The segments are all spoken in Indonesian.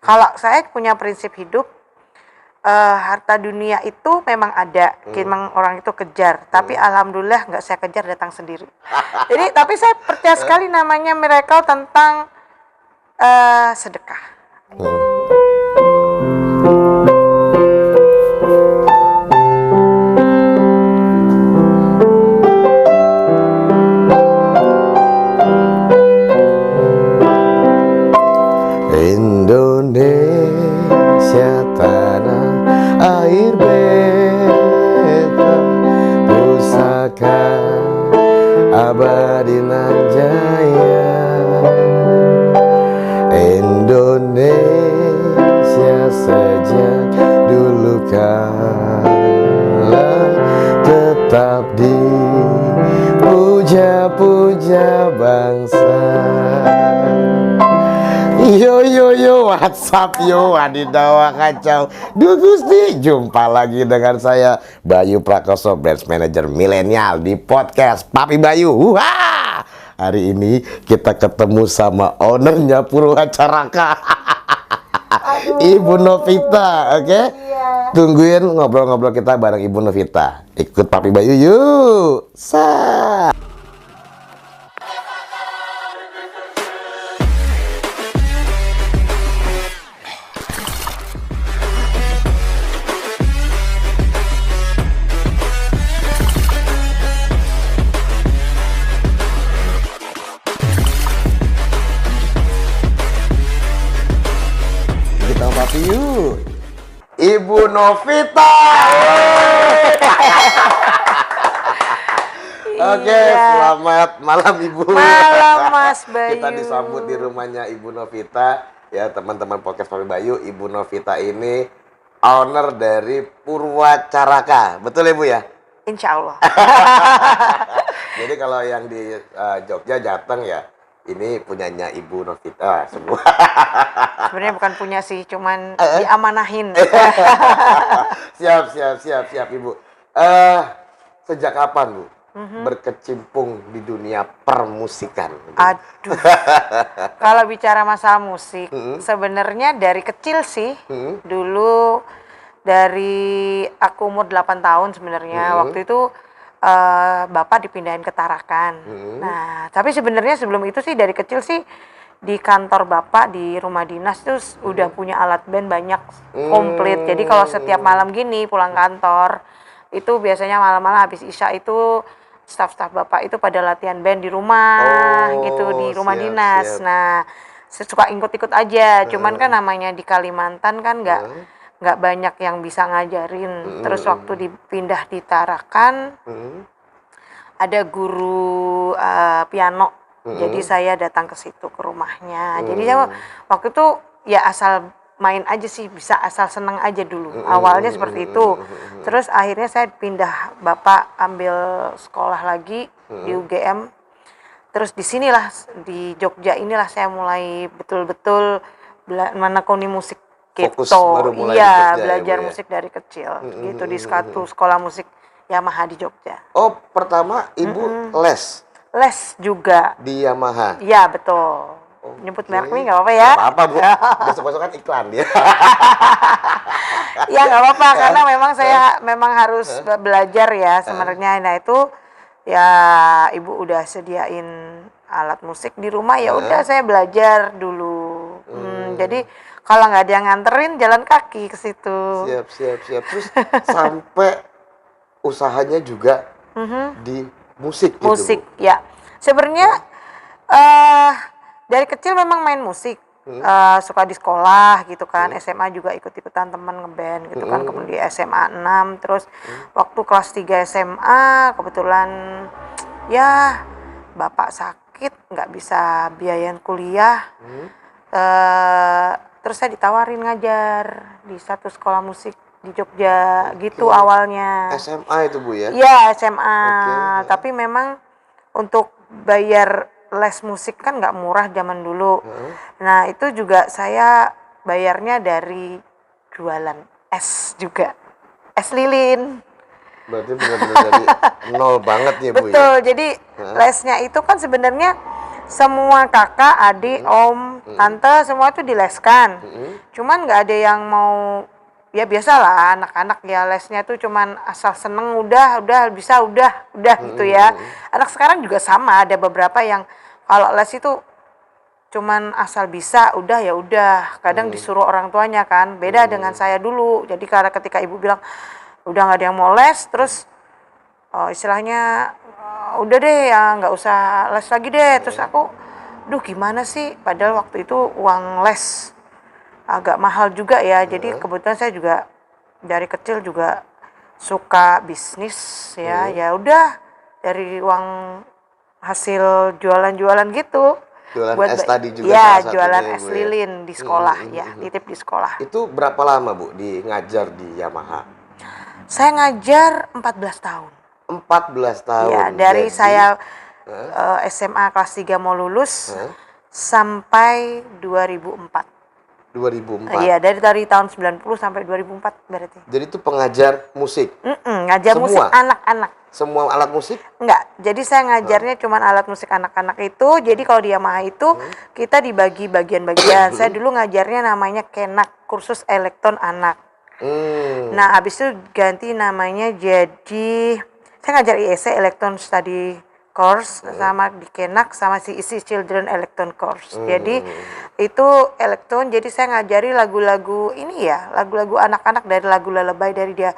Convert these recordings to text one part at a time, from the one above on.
Kalau saya punya prinsip hidup, harta dunia itu memang ada, memang orang itu kejar. Tapi alhamdulillah nggak saya kejar, datang sendiri. Jadi, tapi saya percaya sekali namanya miracle tentang sedekah. Indonesia tanah air beta, pusaka abadi nan jaya. Indonesia sejak dulu kala tetap dipuja-puja bangsa. Yo, WhatsApp yo, adidawa kacau. Duh Gusti, jumpa lagi dengan saya Bayu Prakoso, Branch Manager Milenial di podcast Papi Bayu. Wah, hari ini kita ketemu sama ownernya Purwacaraka, Ibu Novita, oke? Iya. Tungguin ngobrol-ngobrol kita bareng Ibu Novita. Ikut Papi Bayu yuk. Ibu Novita. Oke, selamat malam Ibu. Malam Mas Bayu. Kita disambut di rumahnya Ibu Novita. Ya, teman-teman podcast Papi Bayu, Ibu Novita ini owner dari Purwacaraka. Betul Ibu ya? Insya Allah. Jadi kalau yang di Jogja, Jateng ya, ini punyanya Ibu Novita semua. Sebenarnya bukan punya sih, cuman diamanahin. Siap Ibu. Sejak kapan Bu berkecimpung di dunia permusikan? Aduh, kalau bicara masalah musik, sebenarnya dari kecil sih. Dulu dari aku umur 8 tahun sebenarnya. Waktu itu Bapak dipindahin ke Tarakan. Nah, tapi sebenarnya sebelum itu sih dari kecil sih di kantor Bapak di rumah dinas tuh udah punya alat band banyak komplit. Jadi kalau setiap malam gini pulang kantor itu biasanya malam-malam habis Isya itu staf-staf Bapak itu pada latihan band di rumah gitu, di rumah dinas. Nah, saya suka ikut-ikut aja. Cuman kan namanya di Kalimantan kan nggak banyak yang bisa ngajarin. Terus waktu dipindah di Tarakan ada guru piano. Jadi saya datang ke situ, ke rumahnya. Jadi saya waktu itu ya asal main aja sih, bisa asal seneng aja dulu. Awalnya seperti itu. Terus akhirnya saya pindah, Bapak ambil sekolah lagi di UGM. Terus di sinilah, di Jogja inilah saya mulai betul-betul menekuni musik gitu. Iya, belajar musik dari kecil. Gitu di satu sekolah musik Yamaha di Jogja. Oh, pertama Ibu les? Les juga. Di Yamaha? Iya, betul. Nyebut merek ini nggak apa-apa ya? Nggak apa-apa Bu, besok-besok kan iklan dia. Ya nggak apa-apa, karena memang saya memang harus belajar ya sebenarnya. Nah itu ya Ibu udah sediain alat musik di rumah, ya udah saya belajar dulu. Jadi kalau nggak ada yang nganterin, jalan kaki ke situ. Siap. Terus sampai usahanya juga di musik gitu, musik Bu? Ya sebenarnya dari kecil memang main musik, suka di sekolah gitu kan. SMA juga ikut-ikutan teman ngeband gitu kan. Kemudian di SMA 6, terus waktu kelas 3 SMA kebetulan ya Bapak sakit, nggak bisa biayain kuliah. Terus saya ditawarin ngajar di satu sekolah musik di Jogja gitu awalnya. SMA itu Bu ya? Iya, SMA. Tapi memang untuk bayar les musik kan nggak murah zaman dulu. Nah itu juga saya bayarnya dari jualan es juga, es lilin. Berarti benar-benar dari nol banget ya Bu. Betul. Jadi lesnya itu kan sebenarnya Semua kakak, adik, om, tante semua tuh dileskan. Cuman nggak ada yang mau, ya biasalah anak-anak ya lesnya tuh cuman asal seneng udah bisa udah gitu ya. Anak sekarang juga sama, ada beberapa yang kalau les itu cuman asal bisa udah ya udah. Kadang disuruh orang tuanya kan. Beda dengan saya dulu. Jadi karena ketika ibu bilang udah nggak ada yang mau les, terus istilahnya udah deh ya nggak usah les lagi deh. Terus aku duh gimana sih, padahal waktu itu uang les agak mahal juga ya. Jadi kebetulan saya juga dari kecil juga suka bisnis ya. Ya udah dari uang hasil jualan-jualan gitu Jualan buat es tadi juga ya salah jualan satunya, es Bu, ya. lilin di sekolah ya, titip di sekolah. Itu berapa lama, Bu, ngajar di Yamaha? Saya ngajar 14 tahun. 14 Ya, tahun. dari Jadi, saya SMA kelas 3 mau lulus sampai 2004. 2004. Iya, dari tahun 90 sampai 2004 berarti. Jadi itu pengajar musik. Ngajar Semua? musik anak-anak. Semua alat musik? Enggak, jadi saya ngajarnya cuma alat musik anak-anak itu. Jadi kalau di Yamaha itu kita dibagi bagian-bagian. Saya dulu ngajarnya namanya Kenak, kursus elektron anak. Nah, habis itu ganti namanya jadi saya ngajar IEC Electron Study Course sama di Kenak sama si isi Children Electron Course. Jadi itu elektron, jadi saya ngajari lagu-lagu ini ya, lagu-lagu anak-anak dari lagu lullaby dari dia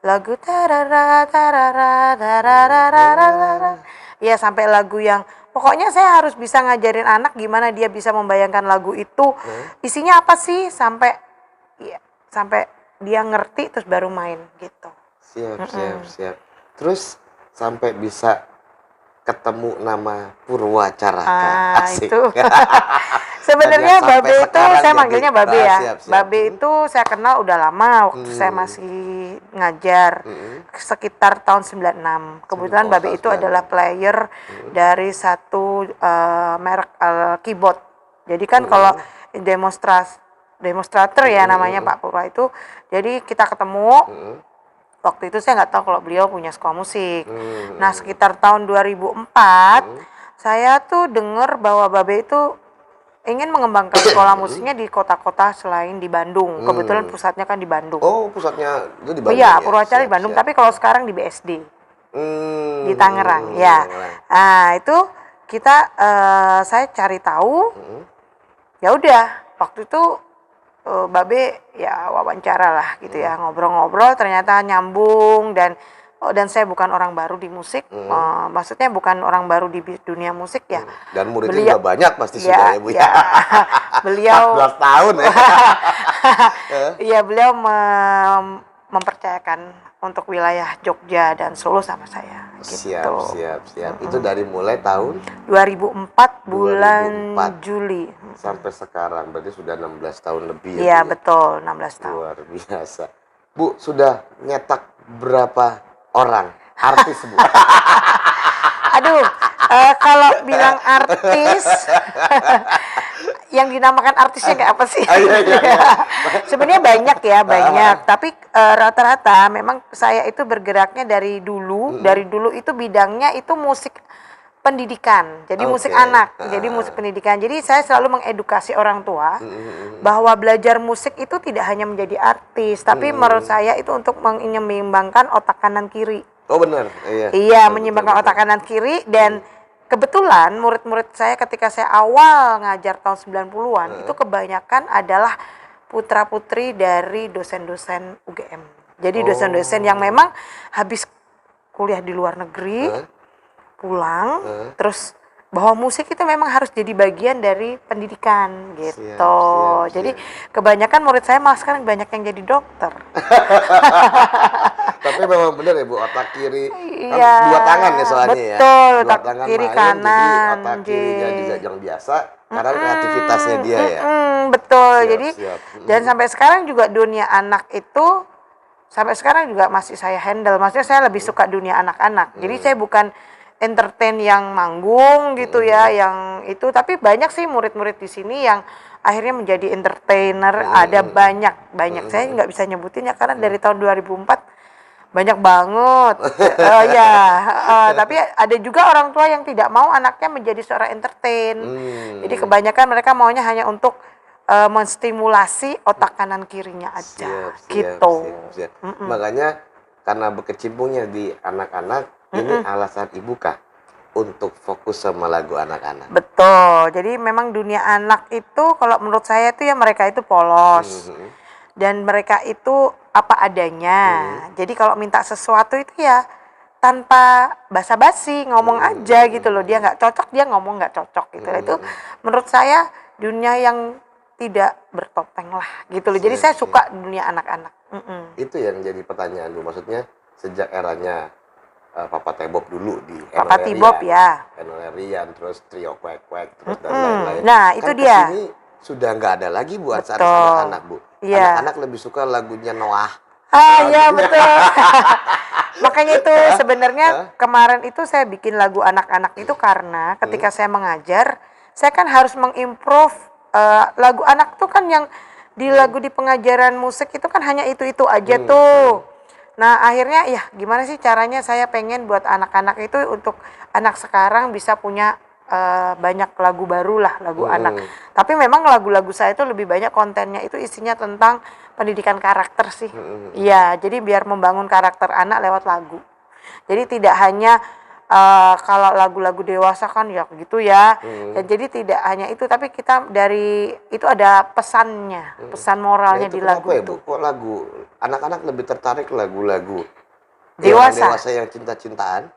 lagu tarara tarara tarara ya sampai lagu yang pokoknya saya harus bisa ngajarin anak gimana dia bisa membayangkan lagu itu isinya apa sih sampai ya sampai dia ngerti terus baru main gitu. Siap. Terus sampai bisa ketemu nama Purwacaraka. Asik. Itu. Sebenarnya Sampai Babe itu sekarang saya jadi- manggilnya Babe ya. siap. Babe itu saya kenal udah lama waktu saya masih ngajar. Sekitar tahun 96. Kebetulan Oh, Babe tahun itu adalah player dari satu merek keyboard. Jadi kan kalau demonstrator ya namanya Pak Purwa itu. Jadi kita ketemu. Waktu itu saya nggak tahu kalau beliau punya sekolah musik. Nah, sekitar tahun 2004, saya tuh dengar bahwa Babe itu ingin mengembangkan sekolah musiknya di kota-kota selain di Bandung. Kebetulan pusatnya kan di Bandung. Oh, pusatnya itu di Bandung. Iya, ya? Purwacaraka di Bandung. Siap. Tapi kalau sekarang di BSD, di Tangerang. Ya, Tangerang. nah itu kita saya cari tahu. Ya udah, waktu itu Babe ya wawancara lah gitu ya, ngobrol-ngobrol ternyata nyambung dan saya bukan orang baru di musik, maksudnya bukan orang baru di dunia musik ya. Dan muridnya juga banyak pasti sudah ya, Bu. Ya. Beliau 14 tahun ya. Iya, beliau mempercayakan untuk wilayah Jogja dan Solo sama saya gitu. Siap. Itu dari mulai tahun 2004 bulan 2004. Juli. sampai sekarang, berarti sudah 16 tahun lebih ya, Iya, Bu, ya? betul, 16 tahun. Luar biasa. Bu, sudah nyetak berapa orang artis, Bu? Aduh, kalau bilang artis, yang dinamakan artisnya kayak apa sih? Sebenarnya banyak ya, banyak. Tapi rata-rata memang saya itu bergeraknya dari dulu. Dari dulu itu bidangnya itu musik pendidikan. Jadi musik anak. Jadi musik pendidikan. Jadi saya selalu mengedukasi orang tua bahwa belajar musik itu tidak hanya menjadi artis, tapi menurut saya itu untuk menyeimbangkan otak kanan kiri. Oh benar, iya. Iya, menyeimbangkan otak kanan kiri dan kebetulan murid-murid saya ketika saya awal ngajar tahun 90-an itu kebanyakan adalah putra-putri dari dosen-dosen UGM. Jadi dosen-dosen yang memang habis kuliah di luar negeri, pulang, terus bahwa musik itu memang harus jadi bagian dari pendidikan gitu. Siap. Jadi kebanyakan murid saya malah sekarang banyak yang jadi dokter. Tapi memang benar ya, Bu, otak kiri kan Iya, dua tangan ya soalnya ya. betul, Dua otak tangan kiri main, kanan, jadi otak kirinya Ji. juga yang biasa karena kreativitasnya dia ya. Betul. Siap, Jadi siap. dan sampai sekarang juga dunia anak itu sampai sekarang juga masih saya handle. Maksudnya saya lebih suka dunia anak-anak. Jadi saya bukan entertain yang manggung gitu ya, yang itu. Tapi banyak sih murid-murid di sini yang akhirnya menjadi entertainer. Ada banyak. Saya nggak bisa nyebutin ya karena dari tahun 2004 banyak banget. Ya, tapi ada juga orang tua yang tidak mau anaknya menjadi seorang entertain. Jadi kebanyakan mereka maunya hanya untuk menstimulasi otak kanan kirinya aja, gitu. Siap. Makanya karena berkecimpungnya di anak-anak, ini alasan ibu kah untuk fokus sama lagu anak-anak? Betul. Jadi memang dunia anak itu kalau menurut saya itu ya mereka itu polos. Dan mereka itu apa adanya. Jadi kalau minta sesuatu itu ya tanpa basa-basi ngomong aja gitu loh. Dia nggak cocok, dia ngomong nggak cocok gitu. Itu menurut saya dunia yang tidak bertopeng lah gitu loh. Jadi saya suka dunia anak-anak. Itu yang jadi pertanyaan Bu. Maksudnya sejak eranya Papa T-Bop dulu di Papa T-Bop ya. Enolerian, terus Trio Kwek Kwek, terus dan lain-lain. Nah itu kan dia. Kesini sudah nggak ada lagi buat anak-anak Bu. Iya. Anak-anak lebih suka lagunya Noah. Iya betul. Makanya itu sebenarnya kemarin itu saya bikin lagu anak-anak itu karena ketika saya mengajar, saya kan harus mengimprove lagu anak tuh kan yang di lagu di pengajaran musik itu kan hanya itu aja tuh. Nah akhirnya ya gimana sih caranya saya pengen buat anak-anak itu untuk anak sekarang bisa punya banyak lagu baru lah, lagu anak. Tapi memang lagu-lagu saya itu lebih banyak kontennya itu isinya tentang pendidikan karakter sih. Iya, jadi biar membangun karakter anak lewat lagu. Jadi tidak hanya kalau lagu-lagu dewasa kan ya gitu ya. Dan jadi tidak hanya itu, tapi kita dari itu ada pesannya, pesan moralnya Nah, itu di lagu ya, itu. Bu? Kok lagu anak-anak lebih tertarik lagu-lagu Dewasa yang cinta-cintaan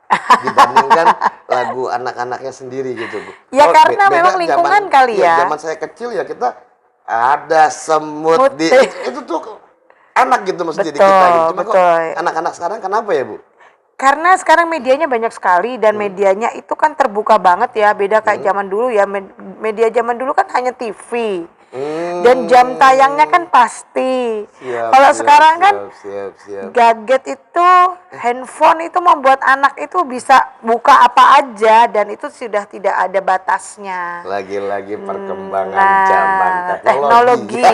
dibandingkan lagu anak-anaknya sendiri gitu Bu. Ya karena memang lingkungan kali ya. Zaman saya kecil ya kita ada semut di itu tuh enak gitu maksudnya di kita gitu. Cuma kok anak-anak sekarang kenapa ya Bu? Karena sekarang medianya banyak sekali dan medianya itu kan terbuka banget ya, beda kayak zaman dulu ya. Media zaman dulu kan hanya TV. Dan jam tayangnya kan pasti. Kalau sekarang kan gadget itu, handphone itu membuat anak itu bisa buka apa aja dan itu sudah tidak ada batasnya. Lagi-lagi perkembangan zaman teknologi.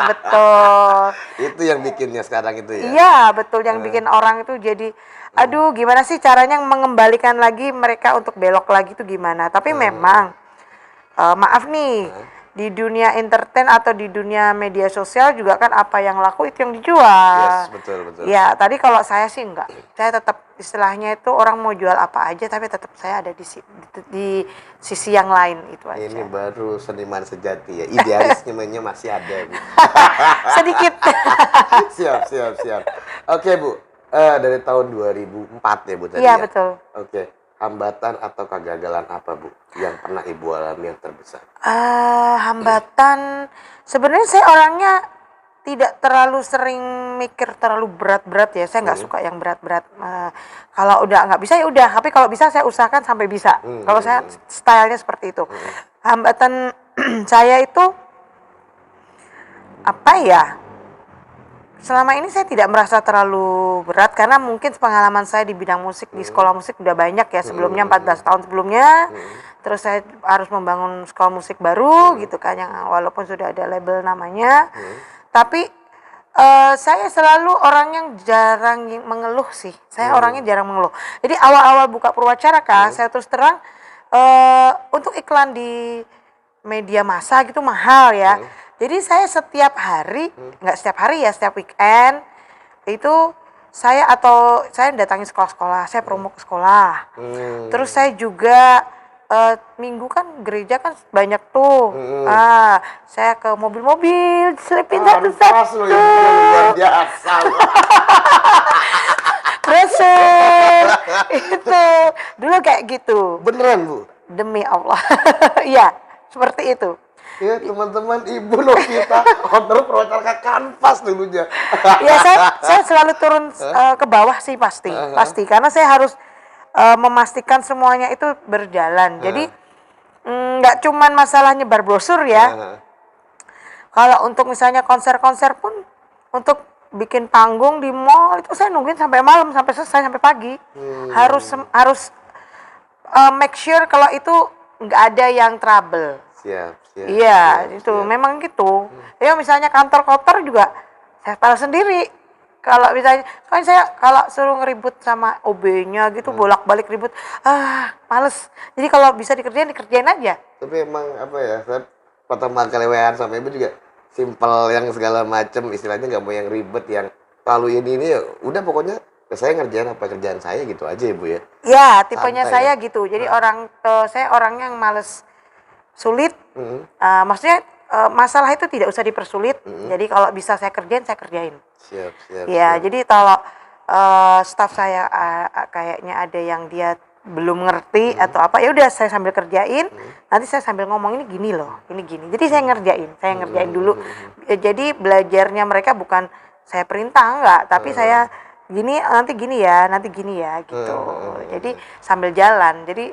Betul. Itu yang bikinnya sekarang itu ya. Iya, betul, yang bikin orang itu jadi aduh gimana sih caranya mengembalikan lagi mereka untuk belok lagi itu gimana. Tapi memang maaf nih, di dunia entertain atau di dunia media sosial juga kan apa yang laku itu yang dijual. Yes, betul. Ya, tadi kalau saya sih enggak. Saya tetap istilahnya itu orang mau jual apa aja tapi tetap saya ada di sisi yang lain itu aja. Ini baru seniman sejati ya. Idealismenya masih ada, Bu. Sedikit. Siap. Oke, Bu. Dari tahun 2004 ya, Bu tadi ya? Iya, betul. Oke. Hambatan atau kegagalan apa, Bu, yang pernah Ibu alami yang terbesar? Hambatan, sebenarnya saya orangnya tidak terlalu sering mikir terlalu berat-berat ya. Saya nggak suka yang berat-berat. Kalau udah nggak bisa ya udah. Tapi kalau bisa saya usahakan sampai bisa. Kalau saya stylenya seperti itu. Hambatan saya itu apa ya? Selama ini saya tidak merasa terlalu berat karena mungkin pengalaman saya di bidang musik di sekolah musik udah banyak ya sebelumnya 14 tahun sebelumnya. Terus saya harus membangun sekolah musik baru gitu kan yang walaupun sudah ada label namanya. Tapi saya selalu orang yang jarang mengeluh sih. Saya orangnya jarang mengeluh. Jadi awal-awal buka Purwacaraka saya terus terang untuk iklan di media massa gitu mahal ya. Jadi saya setiap hari, nggak setiap hari ya, setiap weekend itu saya datangi sekolah-sekolah, saya promo ke sekolah. Terus saya juga minggu kan gereja kan banyak tuh. Saya ke mobil-mobil, selipin satu-satu. Luar biasa. Rasul. Itu dulu kayak gitu. Beneran, Bu? Demi Allah. Iya, seperti itu. Ya teman-teman, Ibu Novita owner Purwacaraka Kanvas dulunya. Ya saya selalu turun ke bawah sih pasti karena saya harus memastikan semuanya itu berjalan. Jadi nggak cuman masalah nyebar brosur ya. Kalau untuk misalnya konser-konser pun untuk bikin panggung di mall itu saya nungguin sampai malam sampai selesai sampai pagi. Harus make sure kalau itu nggak ada yang trouble. Iya, itu memang gitu. Ya misalnya kantor kotor juga saya taruh sendiri. Kalau misalnya, kan saya kalau suruh ngeribut sama OB-nya gitu, bolak-balik ribut, males. Jadi kalau bisa dikerjain aja. Tapi emang apa ya, saya pertama kali WA sama ibu juga simpel yang segala macem, istilahnya nggak mau yang ribet, yang terlalu ini ya udah pokoknya saya ngerjain apa kerjaan saya gitu aja ibu ya. Ya, tipenya Santai saya ya? gitu. Jadi saya orangnya yang males sulit. Maksudnya masalah itu tidak usah dipersulit. Jadi kalau bisa saya kerjain. Siap, siap. Ya, siap. jadi kalau staff saya kayaknya ada yang dia belum ngerti atau apa, ya udah saya sambil kerjain. Nanti saya sambil ngomong ini gini loh, ini gini. Jadi saya ngerjain dulu. Jadi belajarnya mereka bukan saya perintah enggak, tapi saya gini nanti gini ya gitu. Jadi sambil jalan. Jadi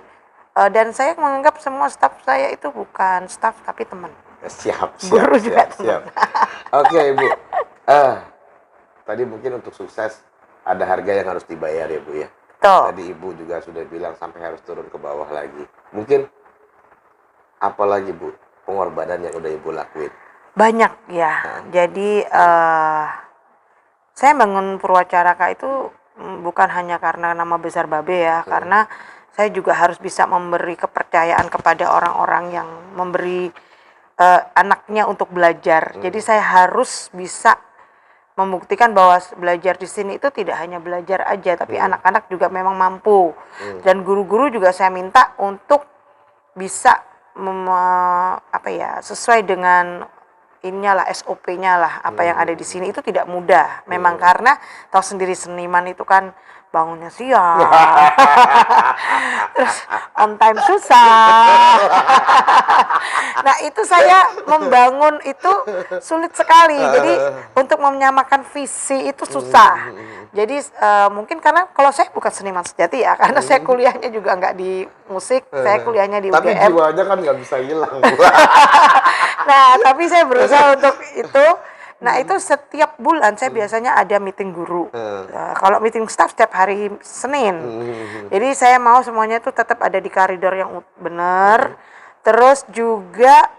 dan saya menganggap semua staff saya itu bukan staff tapi teman. Siap, Guru juga siap. Oke ibu, tadi mungkin untuk sukses ada harga yang harus dibayar ya bu ya. Tuh. Tadi ibu juga sudah bilang sampai harus turun ke bawah lagi. Mungkin apa lagi bu pengorbanan yang udah ibu lakuin? Banyak ya. Jadi saya bangun Purwacaraka itu bukan hanya karena nama besar Babe ya, karena saya juga harus bisa memberi kepercayaan kepada orang-orang yang memberi anaknya untuk belajar. Jadi saya harus bisa membuktikan bahwa belajar di sini itu tidak hanya belajar aja, tapi anak-anak juga memang mampu. Dan guru-guru juga saya minta untuk bisa sesuai dengan ininya lah, SOP-nya lah, apa yang ada di sini itu tidak mudah. Memang karena tahu sendiri seniman itu kan bangunnya siang, terus on time susah. Nah itu saya membangun itu sulit sekali. Jadi untuk menyamakan visi itu susah. Jadi mungkin karena kalau saya bukan seniman sejati ya, karena saya kuliahnya juga nggak di musik, saya kuliahnya di UGM. Tapi jiwanya kan nggak bisa hilang. Nah, tapi saya berusaha untuk itu. Nah, itu setiap bulan saya biasanya ada meeting guru. Kalau meeting staff setiap hari Senin. Jadi saya mau semuanya itu tetap ada di koridor yang benar. Terus juga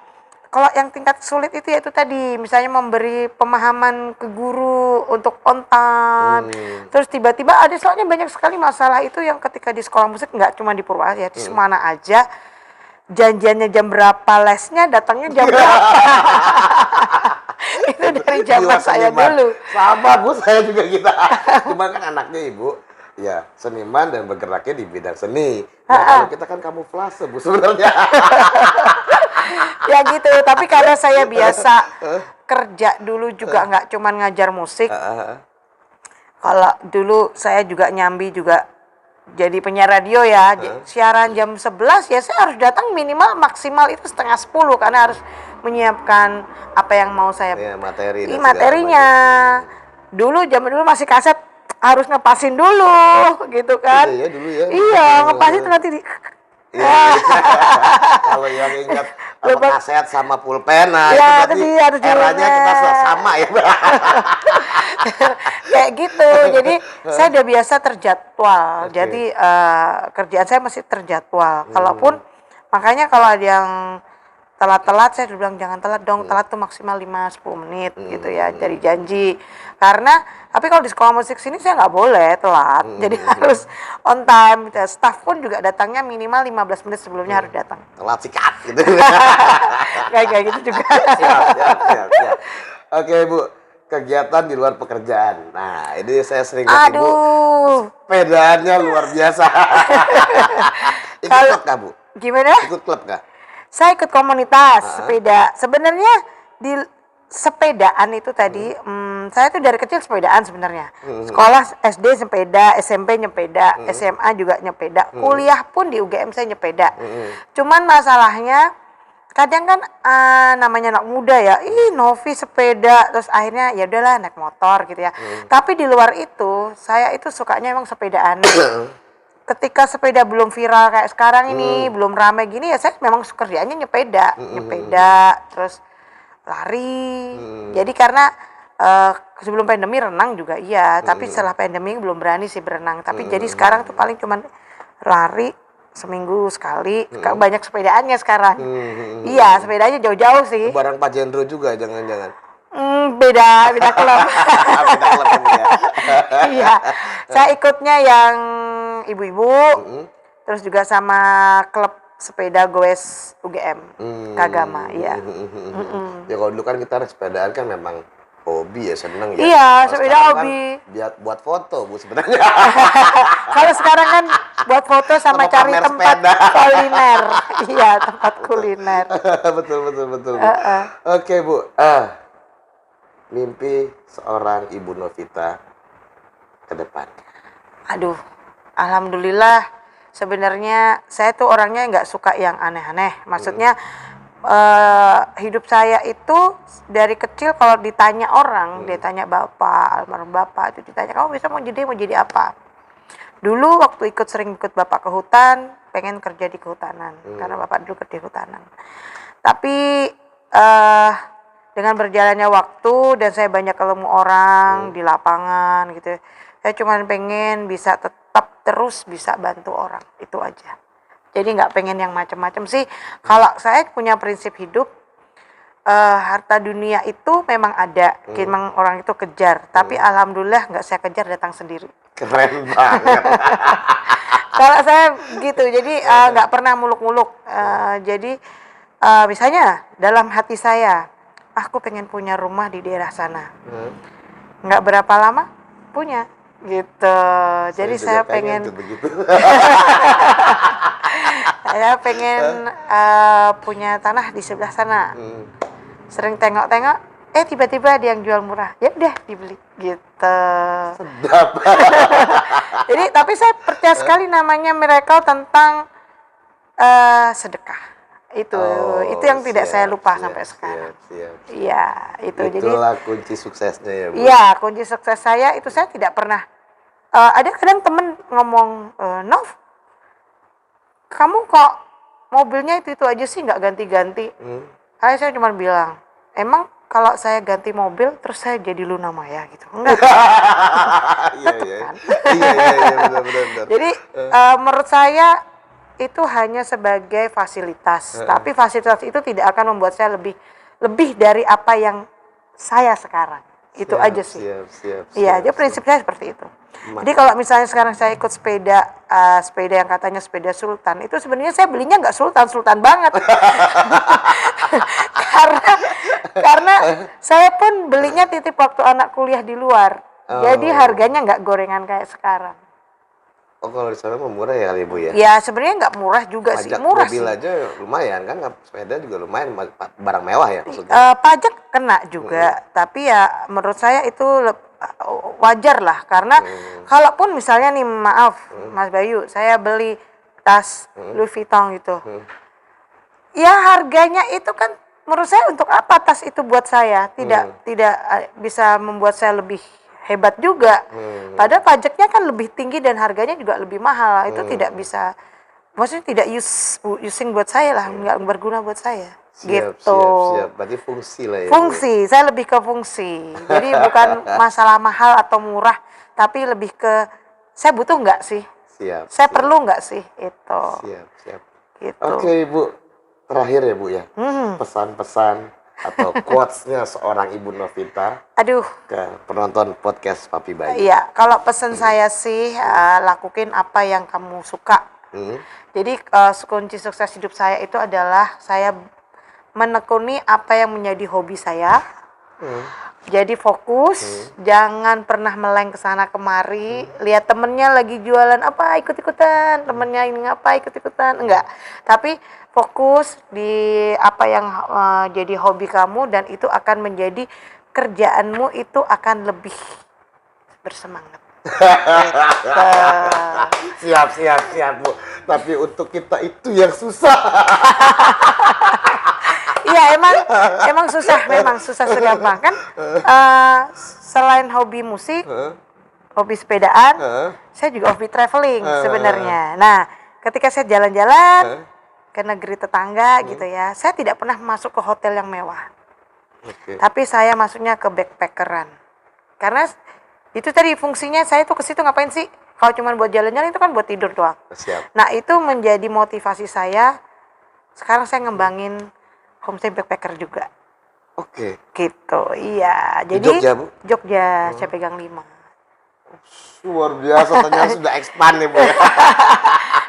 kalau yang tingkat sulit itu yaitu tadi, misalnya memberi pemahaman ke guru untuk on time. Terus tiba-tiba ada soalnya banyak sekali masalah itu yang ketika di sekolah musik nggak cuma di Purwakarta ya, di mana aja. Janjiannya jam berapa, lesnya datangnya jam berapa. Itu dari zaman saya dulu. Sama bu, saya juga kita. Cuma kan anaknya ibu, ya seniman dan bergeraknya di bidang seni. Nah, kalau kita kan kamuflase bu sebenarnya. Ya gitu, tapi karena saya biasa kerja dulu juga nggak cuma ngajar musik. Kalau dulu saya juga nyambi juga jadi penyiar radio ya, siaran jam 11 ya saya harus datang minimal maksimal itu setengah 10 karena harus menyiapkan apa yang mau saya materinya. Dulu zaman dulu masih kaset harus ngepasin dulu gitu kan. Iya dulu ya. Iya, ngepasin nanti di Kalau yang ingat kaset sama pulpen, nah ya, itu berarti eranya kita sama ya. Kayak gitu. Jadi saya udah biasa terjadwal. Jadi kerjaan saya masih terjadwal. Kalaupun makanya kalau ada yang telat-telat saya bilang jangan telat dong. Telat tuh maksimal 5-10 menit gitu ya. Jadi janji. Karena tapi kalau di sekolah musik sini saya nggak boleh telat. Jadi harus on time. Staff pun juga datangnya minimal 15 menit sebelumnya harus datang. Telat sikat gitu. Kayak gitu juga. Siap. Oke Bu, kegiatan di luar pekerjaan. Nah, ini saya sering lihat Ibu sepedaannya luar biasa. Ikut klub kah Bu? Gimana? Ikut klub kah? Saya ikut komunitas sepeda. Sebenarnya di sepedaan itu tadi, saya tuh dari kecil sepedaan sebenarnya. Sekolah SD sepeda, SMP nyepeda, SMA juga nyepeda, kuliah pun di UGM saya nyepeda. Cuman masalahnya kadang kan namanya anak muda ya, novi sepeda, terus akhirnya ya udahlah naik motor gitu ya. Tapi di luar itu saya itu sukanya emang sepedaan. Ketika sepeda belum viral kayak sekarang ini, belum ramai gini ya saya memang kerjaannya nyepeda, terus lari. Jadi karena sebelum pandemi renang juga iya, tapi setelah pandemi belum berani sih berenang. Tapi jadi sekarang tuh paling cuman lari seminggu sekali. Banyak sepedaannya sekarang. Iya, sepedanya jauh-jauh sih. Barang Pak Jendro juga jangan-jangan. Beda klub. Beda klub ini ya. Iya, saya ikutnya yang ibu-ibu, terus juga sama klub sepeda goes UGM, Kagama, iya. Ya kalau dulu kan kita sepedaan kan memang hobi ya, seneng ya. Iya, Kalau sepeda sekarang hobi. Kan buat foto Bu sebenarnya. Kalau sekarang kan buat foto sama cari pamer tempat sepeda. kuliner. Iya, tempat kuliner. betul. Bu. Oke Bu, mimpi seorang Ibu Novita ke depan. Aduh, alhamdulillah sebenarnya saya tuh orangnya nggak suka yang aneh-aneh. Maksudnya hidup saya itu dari kecil kalau ditanya orang, ditanya bapak, almarhum bapak itu ditanya kamu bisa mau jadi apa? Dulu waktu sering ikut bapak ke hutan, pengen kerja di kehutanan karena bapak dulu kerja di kehutanan. Tapi dengan berjalannya waktu dan saya banyak ketemu orang di lapangan gitu, saya cuma pengen bisa tetap terus bisa bantu orang, itu aja. Jadi nggak pengen yang macam-macam sih. Kalau saya punya prinsip hidup, harta dunia itu memang ada, memang orang itu kejar. Tapi alhamdulillah nggak saya kejar, datang sendiri. Keren banget. Kalau saya gitu, jadi nggak pernah muluk-muluk. Jadi misalnya dalam hati saya, aku pengen punya rumah di daerah sana. Nggak berapa lama punya, gitu. Jadi saya pengen. Saya pengen punya tanah di sebelah sana. Sering tengok-tengok, tiba-tiba ada yang jual murah. Ya udah dibeli, gitu. Sedap. Jadi tapi saya percaya sekali namanya miracle tentang sedekah. Itu yang tidak saya lupa sampai sekarang. Iya, itu. Itulah kunci suksesnya ya Bu. Iya, kunci sukses saya itu saya tidak pernah. Ada kadang temen ngomong, Nov, kamu kok mobilnya itu aja sih nggak ganti-ganti. Saya cuma bilang, emang kalau saya ganti mobil terus saya jadi Luna Maya gitu? Enggak. Iya, benar. Jadi menurut saya itu hanya sebagai fasilitas, tapi fasilitas itu tidak akan membuat saya lebih dari apa yang saya sekarang. Itu aja sih. Iya, jadi prinsip saya seperti itu. Jadi kalau misalnya sekarang saya ikut sepeda yang katanya sepeda sultan, itu sebenarnya saya belinya nggak sultan banget. karena saya pun belinya titip waktu anak kuliah di luar. Jadi harganya nggak gorengan kayak sekarang. Oh, kalau di sana mah murah ya kali Bu ya? Ya sebenarnya nggak murah juga sih, murah mobil sih. aja lumayan kan, sepeda juga lumayan, barang mewah ya maksudnya. Pajak kena juga, tapi ya menurut saya itu wajar lah, karena kalaupun misalnya nih maaf Mas Bayu, saya beli tas Louis Vuitton gitu, ya harganya itu kan menurut saya untuk apa tas itu buat saya, tidak bisa membuat saya lebih hebat juga. Padahal pajaknya kan lebih tinggi dan harganya juga lebih mahal. Itu tidak bisa, maksudnya tidak using buat saya lah, nggak berguna buat saya. Siap. Berarti fungsi lah ya. Fungsi, saya lebih ke fungsi. Jadi bukan masalah mahal atau murah, tapi lebih ke saya butuh nggak sih? Saya perlu nggak sih itu? Siap. Gitu. Oke Bu, terakhir ya Bu ya. Pesan-pesan atau quotes-nya seorang Ibu Novita. Aduh. Ke penonton podcast Papi Bayu. Iya, kalau pesan saya sih lakuin apa yang kamu suka. Jadi kunci sukses hidup saya itu adalah saya menekuni apa yang menjadi hobi saya. Jadi fokus, jangan pernah meleng ke sana kemari, lihat temennya lagi jualan apa ikut-ikutan, temennya ini apa ikut-ikutan, enggak. Tapi fokus di apa yang jadi hobi kamu, dan itu akan menjadi kerjaanmu itu akan lebih bersemangat. Siap Bu. Tapi untuk kita itu yang susah. Iya, emang memang susah segampang kan. Selain hobi musik, hobi sepedaan, saya juga hobi traveling sebenarnya. Nah, ketika saya jalan-jalan ke negeri tetangga gitu ya, saya tidak pernah masuk ke hotel yang mewah. Tapi saya masuknya ke backpackeran. Karena itu tadi fungsinya saya tuh ke situ ngapain sih? Kalau cuma buat jalan-jalan itu kan buat tidur doang. Nah, itu menjadi motivasi saya. Sekarang saya ngembangin homestay backpacker juga. Oke. Gitu, iya. Di Jadi Jogja, Bu? Jogja, saya pegang 5. Luar biasa, ternyata sudah expand nih, Bu. Ya.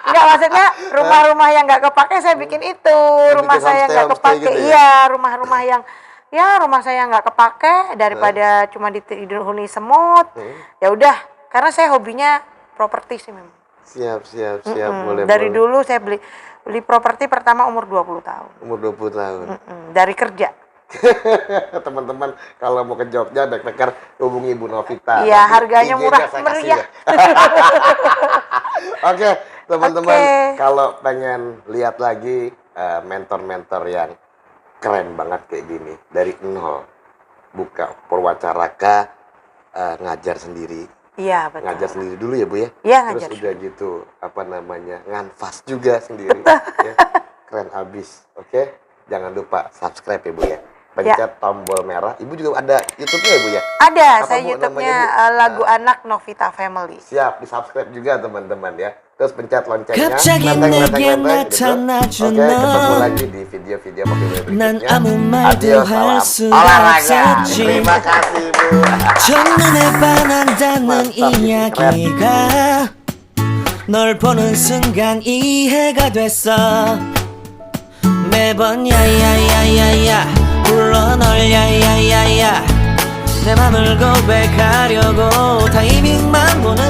Enggak, maksudnya rumah-rumah yang nggak kepake saya bikin itu. Rumah bikin saya nggak homestay kepake, gitu ya? iya. Rumah-rumah yang, ya rumah saya nggak kepake daripada cuma dihuni semut. Ya udah, karena saya hobinya properti sih memang. Siap, boleh. Dari boleh. dulu saya beli properti pertama umur 20 tahun. Umur 20 tahun. Dari kerja. Teman-teman kalau mau ke Jogja backpacker hubungi Ibu Novita. Iya, Nanti harganya IG-nya murah saya kasih meriah. ya. Oke, teman-teman, Oke. kalau pengen lihat lagi mentor-mentor yang keren banget kayak gini dari nol, buka Purwacaraka, ngajar sendiri. Iya, betul. Ngajar sendiri dulu ya, Bu ya. Iya, Terus ngajar udah gitu, apa namanya, nganfas juga sendiri. Ya. Keren abis. Oke, jangan lupa subscribe ya, Bu ya. Pencet tombol merah. Ibu juga ada YouTube-nya ya, Bu ya? Ada, Apa, saya Bu, YouTube-nya namanya, Bu? lagu anak Novita Family. Siap, di subscribe juga teman-teman ya. Terus pencet loncengnya. 갑자기 gitu. 내게 나타나준 Oke, ketemu 너. lagi di video-video Papi Bayu 난 berikutnya. 아무 말도 Adios, 할 salam 수가 olahraga. 없었지. Terima kasih, Bu. 첫눈에 반한다는 Mantap, 이야기가 널 보는 순간 이해가 됐어. 매번 야야야야야 불러 널 야야야야 내 맘을 고백하려고 타이밍만 보는